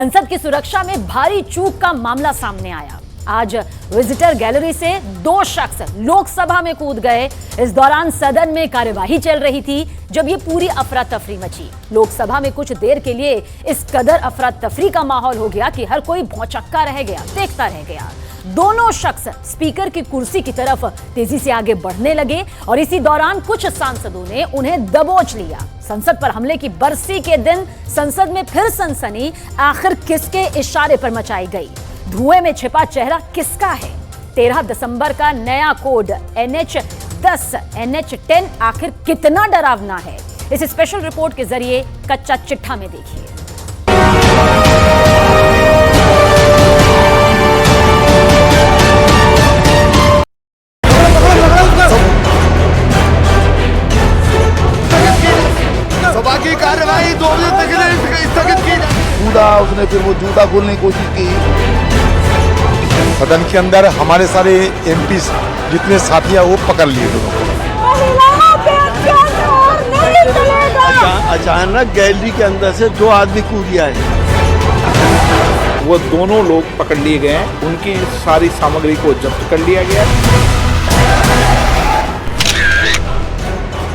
संसद की सुरक्षा में भारी चूक का मामला सामने आया। आज विजिटर गैलरी से 2 शख्स लोकसभा में कूद गए। इस दौरान सदन में कार्यवाही चल रही थी जब ये पूरी अफरा तफरी मची। लोकसभा में कुछ देर के लिए इस कदर अफरा तफरी का माहौल हो गया कि हर कोई भौचक्का रह गया, देखता रह गया। दोनों शख्स स्पीकर की कुर्सी की तरफ तेजी से आगे बढ़ने लगे और इसी दौरान कुछ सांसदों ने उन्हें दबोच लिया। संसद पर हमले की बरसी के दिन संसद में फिर सनसनी आखिर किसके इशारे पर मचाई गई? धुएं में छिपा चेहरा किसका है? 13 दिसंबर का नया कोड NH10 NH10 आखिर कितना डरावना है? इस स्पेशल रिपोर्ट के जरिए कच्चा चिट्ठा में देखिए। सभा की कार्यवाही 2 बजे तक के लिए स्थगित की। कूदा उसने, फिर वो जूता खोलने की कोशिश की। सदन के अंदर हमारे सारे MP जितने साथी हैं वो पकड़ लिए दोनों को। अचानक गैलरी के अंदर से 2 आदमी कूद आए। वो दोनों लोग पकड़ लिए गए हैं, उनकी सारी सामग्री को जब्त कर लिया गया।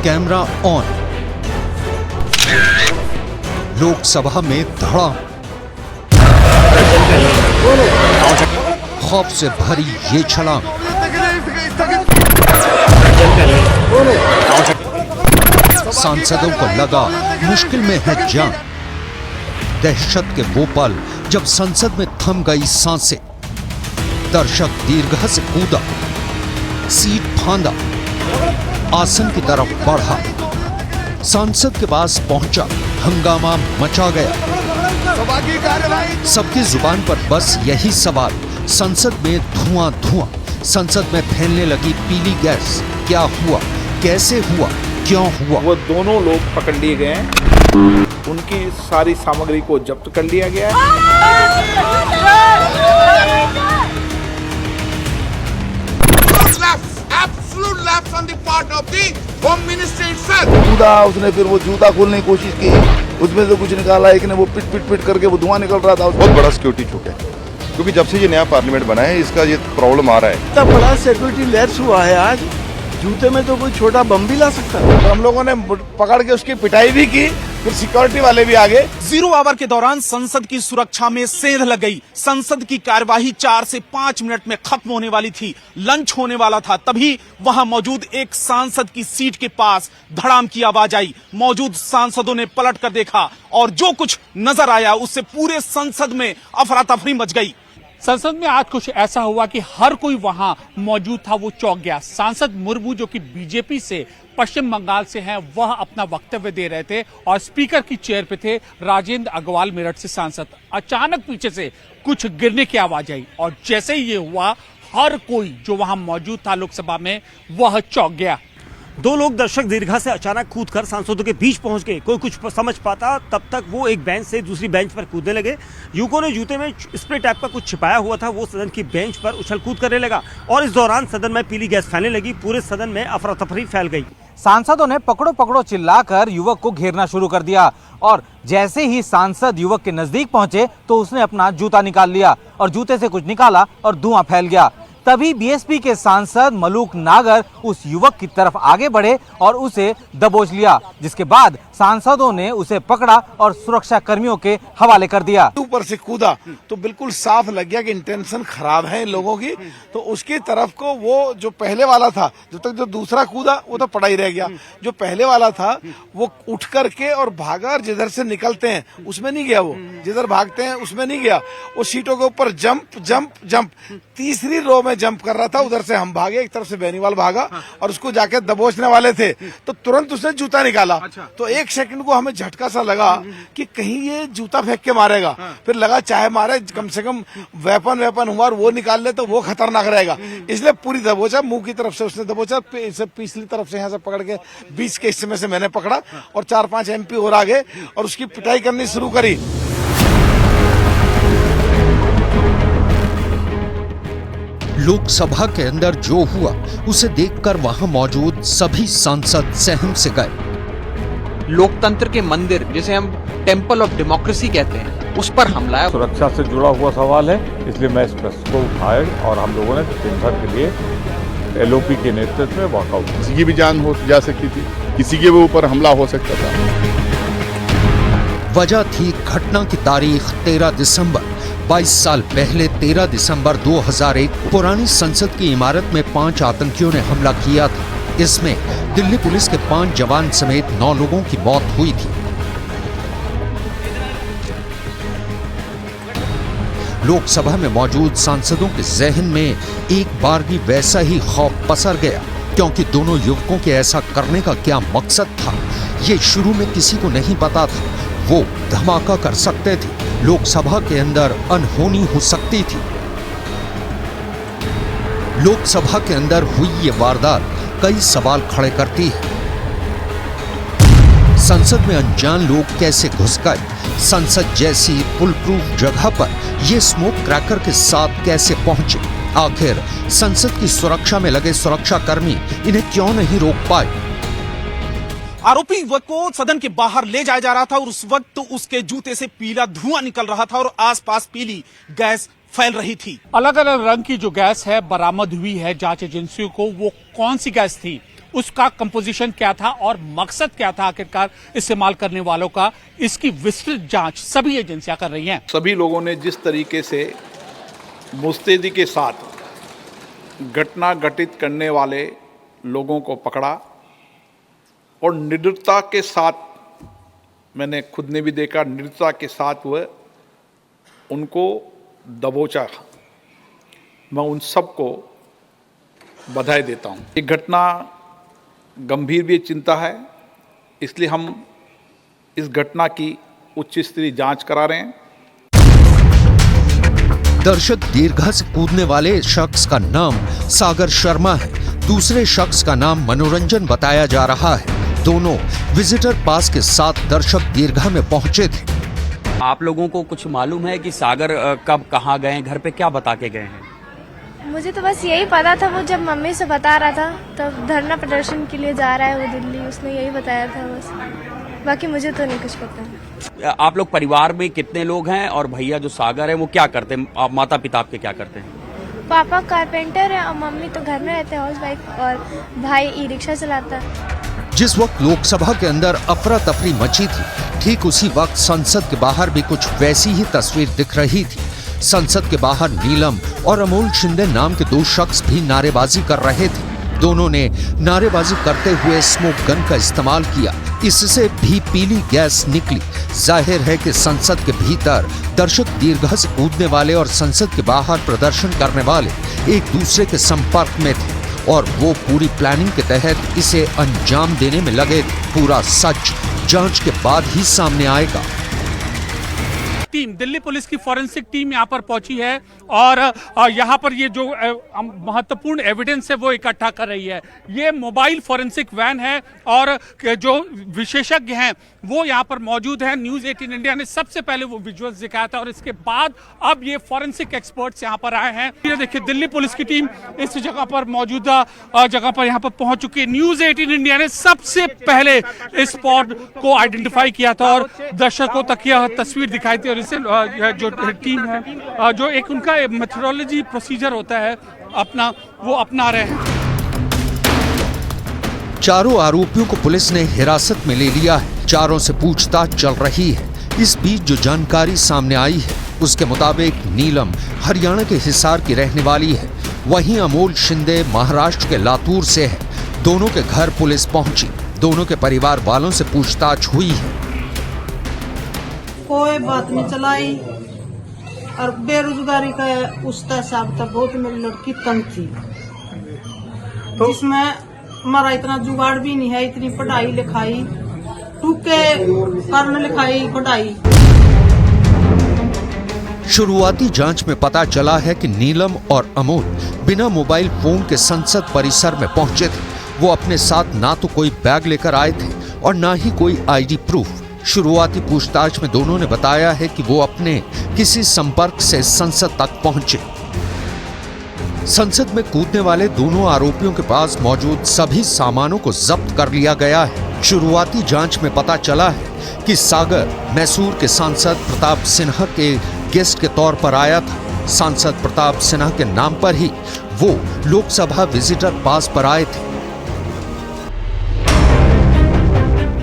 Camera on. लोकसभा में धड़ाम, खौफ से भरी ये छलांग, सांसदों को लगा मुश्किल में है जान। दहशत के वो पल जब संसद में थम गई सांसें। दर्शक दीर्घ से कूदा, सीट फांदा, आसन की तरफ बढ़ा, सांसद के पास पहुंचा, हंगामा मचा गया। सबकी जुबान पर बस यही सवाल, संसद में धुआं धुआं, संसद में फैलने लगी पीली गैस। क्या हुआ, कैसे हुआ, क्यों हुआ? वो दोनों लोग पकड़ लिए गए हैं, उनकी सारी सामग्री को जब्त कर लिया गया है। कूदा उसने, फिर वो जूता खोलने की कोशिश की। उसमें से कुछ निकाला, एक ने वो पिट करके वो धुआं निकल रहा था। बहुत बड़ा सिक्योरिटी चूक है, क्योंकि जब से ये नया पार्लियामेंट बना है इसका ये प्रॉब्लम आ रहा है। इतना बड़ा सिक्योरिटी लैप्स हुआ है आज। जूते में तो कोई छोटा बम भी ला सकता है। तो हम लोगों ने पकड़ के उसकी पिटाई भी की, फिर सिक्योरिटी वाले भी आ गए। 0 आवर के दौरान संसद की सुरक्षा में सेंध लग गई। संसद की कार्यवाही 4 से 5 मिनट में खत्म होने वाली थी, लंच होने वाला था। तभी वहां मौजूद एक सांसद की सीट के पास धड़ाम की आवाज आई। मौजूद सांसदों ने पलट कर देखा और जो कुछ नजर आया उससे पूरे संसद में अफरा तफरी मच गई। संसद में आज कुछ ऐसा हुआ कि हर कोई वहां मौजूद था, वो चौंक गया। सांसद मुर्मू जो कि बीजेपी से पश्चिम बंगाल से हैं, वह अपना वक्तव्य दे रहे थे और स्पीकर की चेयर पे थे राजेंद्र अग्रवाल मेरठ से सांसद। अचानक पीछे से कुछ गिरने की आवाज आई और जैसे ही ये हुआ, हर कोई जो वहां मौजूद था लोकसभा में वह चौंक गया। 2 लोग दर्शक दीर्घा से अचानक कूदकर सांसदों के बीच पहुंच गए। कोई कुछ समझ पाता तब तक वो एक बेंच से दूसरी बेंच पर कूदने लगे। युवकों ने जूते में स्प्रे टाइप का कुछ छिपाया हुआ था, वो सदन की बेंच पर उछल कूद करने लगा और इस दौरान सदन में पीली गैस फैलने लगी। पूरे सदन में अफरा तफरी फैल गई। सांसदों ने पकड़ो पकड़ो चिल्लाकर युवक को घेरना शुरू कर दिया और जैसे ही सांसद युवक के नजदीक पहुंचे तो उसने अपना जूता निकाल लिया और जूते से कुछ निकाला और धुआं फैल गया। तभी बीएसपी के सांसद मलूक नागर उस युवक की तरफ आगे बढ़े और उसे दबोच लिया, जिसके बाद सांसदों ने उसे पकड़ा और सुरक्षा कर्मियों के हवाले कर दिया। ऊपर से कूदा तो बिल्कुल साफ लग गया कि इंटेंशन खराब है इन लोगों की। तो उसकी तरफ को वो जो पहले वाला था, जब तक जो दूसरा कूदा वो तो पड़ा ही रह गया। जो पहले वाला था वो उठ करके और भागा और जिधर से निकलते हैं उसमें नहीं गया, वो जिधर भागते हैं उसमें नहीं गया। वो सीटों के ऊपर जंप जंप जंप, तीसरी रो में जंप कर रहा था। उधर से हम भागे, एक तरफ से बेनीवाल भागा और उसको जाके दबोचने वाले थे तो तुरंत उसने जूता निकाला। तो 1 सेकंड को हमें झटका सा लगा कि कहीं ये जूता फेंक के मारेगा। फिर लगा चाहे मारे, कम से कम वेपन हुआ और वो निकाल ले तो वो खतरनाक रहेगा, इसलिए पूरी दबोचा। मुंह की तरफ से उसने दबोचा, पिछली तरफ से यहाँ से पकड़ के बीच के हिस्से में से मैंने पकड़ा और 4-5 MP और आगे और उसकी पिटाई करनी शुरू करी। लोकसभा के अंदर जो हुआ उसे देखकर वहां मौजूद सभी सांसद सहम से गए। लोकतंत्र के मंदिर, जिसे हम टेंपल ऑफ डेमोक्रेसी कहते हैं, उस पर हमला है। सुरक्षा से जुड़ा हुआ सवाल है, इसलिए मैं इस प्रश्न को उठाया और हम लोगों ने दिन भर के लिए एलओपी के नेतृत्व में वॉकआउट। किसी की भी जान हो जा सकती थी, किसी के भी ऊपर हमला हो सकता था। वजह थी घटना की तारीख 13 दिसंबर। 22 साल पहले 13 दिसंबर 2001 पुरानी संसद की इमारत में 5 आतंकियों ने हमला किया था। इसमें दिल्ली पुलिस के 5 जवान समेत 9 लोगों की मौत हुई थी। लोकसभा में मौजूद सांसदों के जहन में एक बार भी वैसा ही खौफ पसर गया, क्योंकि दोनों युवकों के ऐसा करने का क्या मकसद था, ये शुरू में किसी को नहीं पता था। वो धमाका कर सकते थे, लोकसभा के अंदर अनहोनी हो सकती थी। लोकसभा के अंदर हुई ये वारदात कई सवाल खड़े करती है। संसद में अनजान लोग कैसे घुस गए? संसद जैसी फुलप्रूफ जगह पर ये स्मोक क्रैकर के साथ कैसे पहुंचे? आखिर संसद की सुरक्षा में लगे सुरक्षाकर्मी इन्हें क्यों नहीं रोक पाए? आरोपी युवक को सदन के बाहर ले जाया जा रहा था और उस वक्त उसके जूते से पीला धुआं निकल रहा था और आसपास पीली गैस फैल रही थी। अलग अलग रंग की जो गैस है बरामद हुई है जांच एजेंसियों को, वो कौन सी गैस थी, उसका कंपोजिशन क्या था और मकसद क्या था आखिरकार इस्तेमाल करने वालों का, इसकी विस्तृत जांच सभी एजेंसियां कर रही हैं। सभी लोगों ने जिस तरीके से मुस्तैदी के साथ घटना घटित करने वाले लोगों को पकड़ा और निर्दयता के साथ, मैंने खुद ने भी देखा, निर्दयता के साथ वह उनको दबोचा, मैं उन सबको बधाई देता हूं। ये घटना गंभीर भी चिंता है, इसलिए हम इस घटना की उच्च स्तरीय जांच करा रहे हैं। दर्शक दीर्घा से कूदने वाले शख्स का नाम सागर शर्मा है, दूसरे शख्स का नाम मनोरंजन बताया जा रहा है। दोनों विजिटर पास के साथ दर्शक दीर्घा में पहुंचे थे। आप लोगों को कुछ मालूम है कि सागर कब कहाँ गए, घर पे क्या बता के गए हैं? मुझे तो बस यही पता था, वो जब मम्मी से बता रहा था तब धरना प्रदर्शन के लिए जा रहा है वो दिल्ली, उसने यही बताया था बस, बाकी मुझे तो नहीं कुछ पता। आप लोग परिवार में कितने लोग हैं और भैया जो सागर है वो क्या करते हैं? आप माता पिता आपके क्या करते हैं? पापा कारपेंटर है और मम्मी तो घर में रहते हैं हाउस वाइफ, और भाई ई रिक्शा चलाता है। जिस वक्त लोकसभा के अंदर अफरा तफरी मची थी, ठीक उसी वक्त संसद के बाहर भी कुछ वैसी ही तस्वीर दिख रही थी। संसद के बाहर नीलम और अमोल शिंदे नाम के 2 शख्स भी नारेबाजी कर रहे थे। दोनों ने नारेबाजी करते हुए स्मोक गन का इस्तेमाल किया, इससे भी पीली गैस निकली। जाहिर है कि संसद के भीतर दर्शक दीर्घा से कूदने वाले और संसद के बाहर प्रदर्शन करने वाले एक दूसरे के संपर्क में थे और वो पूरी प्लानिंग के तहत इसे अंजाम देने में लगे थे। पूरा सच जांच के बाद ही सामने आएगा। टीम, दिल्ली पुलिस की फॉरेंसिक टीम यहाँ पर पहुंची है और यहाँ पर ये जो महत्वपूर्ण एविडेंस है वो इकट्ठा कर रही है। ये मोबाइल फॉरेंसिक वैन है और जो विशेषज्ञ हैं वो यहाँ पर मौजूद हैं। न्यूज़ 18 इंडिया ने सबसे पहले वो विजुअल्स दिखाया था और इसके बाद अब ये फॉरेंसिक एक्सपर्ट्स यहाँ पर आए हैं। ये देखिए दिल्ली पुलिस की टीम इस जगह पर मौजूदा जगह पर यहाँ पर पहुंच चुकी है। न्यूज़ 18 इंडिया ने सबसे पहले इस स्पॉट को आइडेंटिफाई किया था और दर्शकों तक यह तस्वीर दिखाई थी और इसे जो टीम है जो एक उनका मेथोडोलॉजी प्रोसीजर होता है अपना, वो अपना रहे हैं। चारों आरोपियों को पुलिस ने हिरासत में ले लिया है, चारों से पूछताछ चल रही है। इस बीच जो जानकारी सामने आई है उसके मुताबिक नीलम हरियाणा के हिसार की रहने वाली है, वहीं अमोल शिंदे महाराष्ट्र के लातूर से है। दोनों के घर पुलिस पहुंची, दोनों के परिवार वालों से पूछताछ हुई है। कोई बात नहीं चलाई और बेरोजगारी का उसका हिसाब था, बहुत मेरी लड़की तंग थी तो जिसमें हमारा इतना जुगाड़ भी नहीं है, इतनी पढ़ाई लिखाई टूके पढ़ने लिखाई पढ़ाई। शुरुआती जांच में पता चला है कि नीलम और अमोल बिना मोबाइल फोन के संसद परिसर में पहुंचे थे। वो अपने साथ ना तो कोई बैग लेकर आए थे और ना ही कोई आईडी प्रूफ। शुरुआती पूछताछ में दोनों ने बताया है कि वो अपने किसी संपर्क से संसद तक पहुंचे। संसद में कूदने वाले दोनों आरोपियों के पास मौजूद सभी सामानों को जब्त कर लिया गया है। शुरुआती जांच में पता चला है कि सागर मैसूर के सांसद प्रताप सिन्हा के गेस्ट के तौर पर आया था। सांसद प्रताप सिन्हा के नाम पर ही वो लोकसभा विजिटर पास पर आए थे।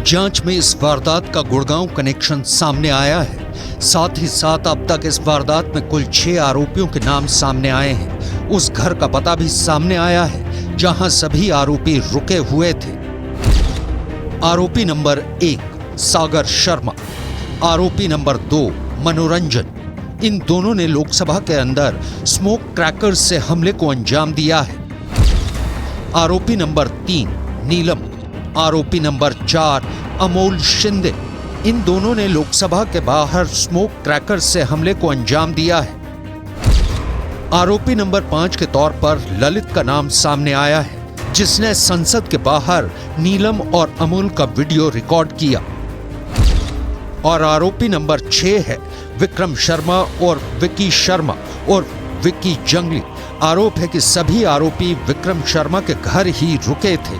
जांच में इस वारदात का गुड़गांव कनेक्शन सामने आया है। साथ ही साथ अब तक इस वारदात में कुल 6 आरोपियों के नाम सामने आए हैं। उस घर का पता भी सामने आया है जहां सभी आरोपी रुके हुए थे। आरोपी नंबर 1 सागर शर्मा, आरोपी नंबर 2 मनोरंजन। इन दोनों ने लोकसभा के अंदर स्मोक क्रैकर्स से हमले को अंजाम दिया है। आरोपी नंबर 3 नीलम, आरोपी नंबर 4 अमोल शिंदे। इन दोनों ने लोकसभा के बाहर स्मोक क्रैकर्स से हमले को अंजाम दिया है। आरोपी नंबर 5 के तौर पर ललित का नाम सामने आया है, जिसने संसद के बाहर नीलम और अमोल का वीडियो रिकॉर्ड किया। और आरोपी नंबर 6 है विक्रम शर्मा और विक्की शर्मा और विक्की जंगली। आरोप है कि सभी आरोपी विक्रम शर्मा के घर ही रुके थे।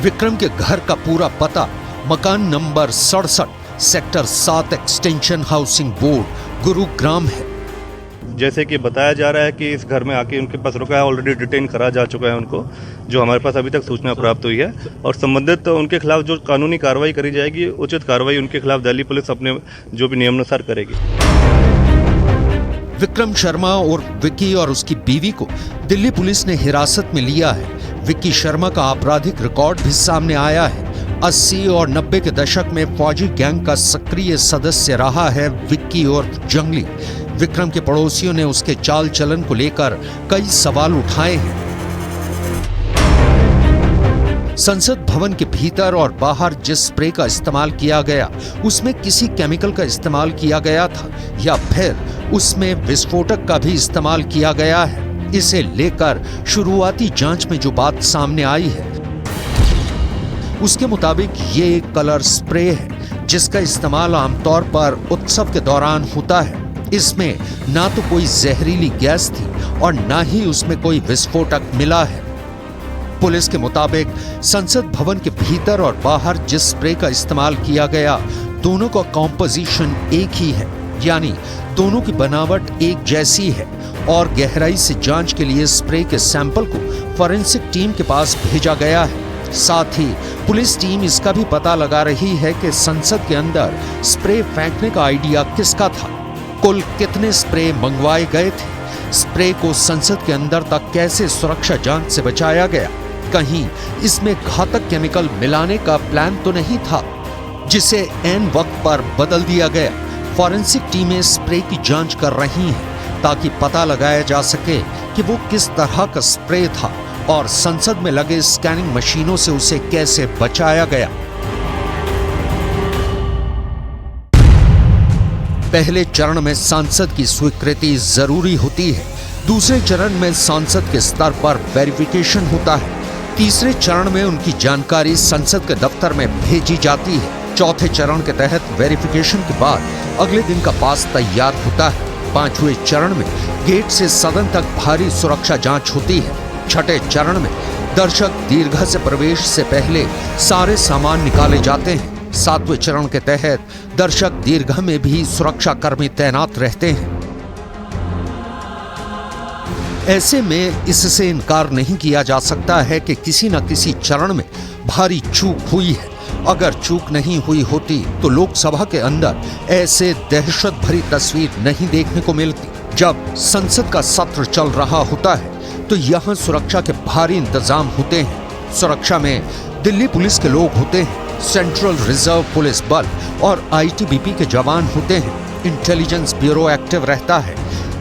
विक्रम के घर का पूरा पता मकान number 67 sector 7 extension housing board Gurugram है। जैसे कि बताया जा रहा है कि इस घर में आके उनके पास रुका है, ऑलरेडी डिटेन करा जा चुका है उनको, जो हमारे पास अभी तक सूचना प्राप्त हुई है। और संबंधित उनके खिलाफ जो कानूनी कार्रवाई करी जाएगी, उचित कार्रवाई उनके खिलाफ दिल्ली पुलिस अपने जो भी नियमानुसार करेगी। विक्रम शर्मा और विक्की और उसकी बीवी को दिल्ली पुलिस ने हिरासत में लिया है। विक्की शर्मा का आपराधिक रिकॉर्ड भी सामने आया है। 80 और 90 के दशक में फौजी गैंग का सक्रिय सदस्य रहा है विक्की और जंगली। विक्रम के पड़ोसियों ने उसके चाल चलन को लेकर कई सवाल उठाए हैं। संसद भवन के भीतर और बाहर जिस स्प्रे का इस्तेमाल किया गया, उसमें किसी केमिकल का इस्तेमाल किया गया था या फिर उसमें विस्फोटक का भी इस्तेमाल किया गया है। इसे लेकर शुरुआती जांच में जो बात सामने आई है, उसके मुताबिक ये एक कलर स्प्रे है जिसका इस्तेमाल आमतौर पर उत्सव के दौरान होता है। इसमें ना तो कोई जहरीली गैस थी और ना ही उसमें कोई विस्फोटक मिला है। पुलिस के मुताबिक संसद भवन के भीतर और बाहर जिस स्प्रे का इस्तेमाल किया गया, दोनों का कॉम्पोजिशन एक ही है, यानी दोनों की बनावट एक जैसी है। और गहराई से जांच के लिए स्प्रे के सैंपल को फॉरेंसिक टीम के पास भेजा गया है। साथ ही पुलिस टीम इसका भी पता लगा रही है कि संसद के अंदर स्प्रे फेंकने का आइडिया किसका था, कुल कितने स्प्रे मंगवाए गए थे, स्प्रे को संसद के अंदर तक कैसे सुरक्षा जांच से बचाया गया, कहीं इसमें घातक केमिकल मिलाने का प्लान तो नहीं था जिसे ऐन वक्त पर बदल दिया गया। फॉरेंसिक टीमें स्प्रे की जांच कर रही हैं ताकि पता लगाया जा सके कि वो किस तरह का स्प्रे था और संसद में लगे स्कैनिंग मशीनों से उसे कैसे बचाया गया। पहले चरण में सांसद की स्वीकृति जरूरी होती है, दूसरे चरण में सांसद के स्तर पर वेरिफिकेशन होता है, तीसरे चरण में उनकी जानकारी संसद के दफ्तर में भेजी जाती है, चौथे चरण के तहत वेरिफिकेशन के बाद अगले दिन का पास तैयार होता है, पांचवें चरण में गेट से सदन तक भारी सुरक्षा जांच होती है, छठे चरण में दर्शक दीर्घा से प्रवेश से पहले सारे सामान निकाले जाते हैं, सातवें चरण के तहत दर्शक दीर्घा में भी सुरक्षा कर्मी तैनात रहते हैं। ऐसे में इससे इनकार नहीं किया जा सकता है कि किसी न किसी चरण में भारी चूक हुई है। अगर चूक नहीं हुई होती तो लोकसभा के अंदर ऐसे दहशत भरी तस्वीर नहीं देखने को मिलती। जब संसद का सत्र चल रहा होता है तो यहाँ सुरक्षा के भारी इंतजाम होते हैं। सुरक्षा में दिल्ली पुलिस के लोग होते हैं, सेंट्रल रिजर्व पुलिस बल और आईटीबीपी के जवान होते हैं, इंटेलिजेंस ब्यूरो एक्टिव रहता है,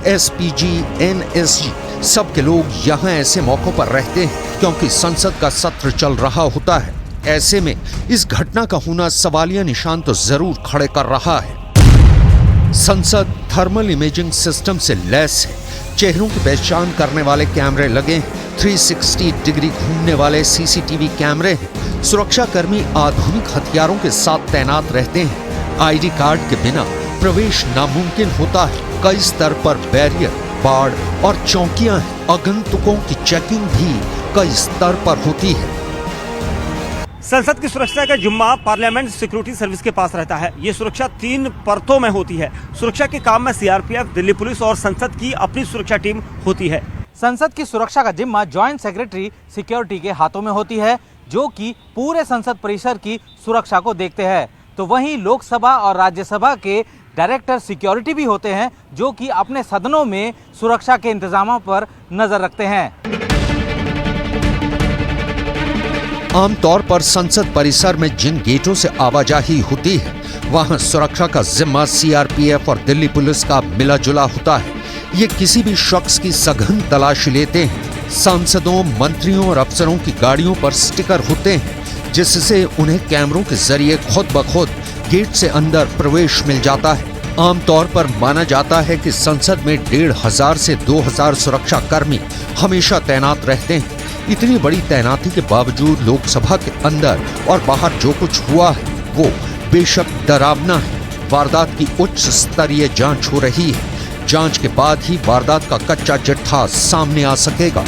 एसपीजी, एनएसजी सब के लोग यहाँ ऐसे मौकों पर रहते हैं क्योंकि संसद का सत्र चल रहा होता है। ऐसे में इस घटना का होना सवालिया निशान तो जरूर खड़े कर रहा है। संसद थर्मल इमेजिंग सिस्टम से लैस है, चेहरों की पहचान करने वाले कैमरे लगे हैं, 360 डिग्री घूमने वाले सीसीटीवी कैमरे हैं, सुरक्षा कर्मी आधुनिक हथियारों के साथ तैनात रहते हैं। आईडी कार्ड के बिना प्रवेश नामुमकिन होता है। कई स्तर पर बैरियर, बाड़ और चौकियां हैं। आगंतुकों की चेकिंग भी कई स्तर पर होती है। संसद की सुरक्षा का जिम्मा पार्लियामेंट सिक्योरिटी सर्विस के पास रहता है। ये सुरक्षा 3 परतों में होती है। सुरक्षा के काम में सीआरपीएफ, दिल्ली पुलिस और संसद की अपनी सुरक्षा टीम होती है। संसद की सुरक्षा का जिम्मा जॉइंट सेक्रेटरी सिक्योरिटी के हाथों में होती है, जो कि पूरे संसद परिसर की सुरक्षा को देखते हैं। तो वहीं लोकसभा और राज्यसभा के डायरेक्टर सिक्योरिटी भी होते हैं, जो कि अपने सदनों में सुरक्षा के इंतजामों पर नजर रखते हैं। आमतौर पर संसद परिसर में जिन गेटों से आवाजाही होती है, वहां सुरक्षा का जिम्मा सीआरपीएफ और दिल्ली पुलिस का मिला जुला होता है। ये किसी भी शख्स की सघन तलाशी लेते हैं। सांसदों, मंत्रियों और अफसरों की गाड़ियों पर स्टिकर होते हैं, जिससे उन्हें कैमरों के जरिए खुद ब खुद गेट से अंदर प्रवेश मिल जाता है। आमतौर पर माना जाता है कि संसद में 1500 से 2000 सुरक्षा कर्मी हमेशा तैनात रहते हैं। इतनी बड़ी तैनाती के बावजूद लोकसभा के अंदर और बाहर जो कुछ हुआ है वो बेशक डरावना है। वारदात की उच्च स्तरीय जांच हो रही है। जांच के बाद ही वारदात का कच्चा चिट्ठा सामने आ सकेगा।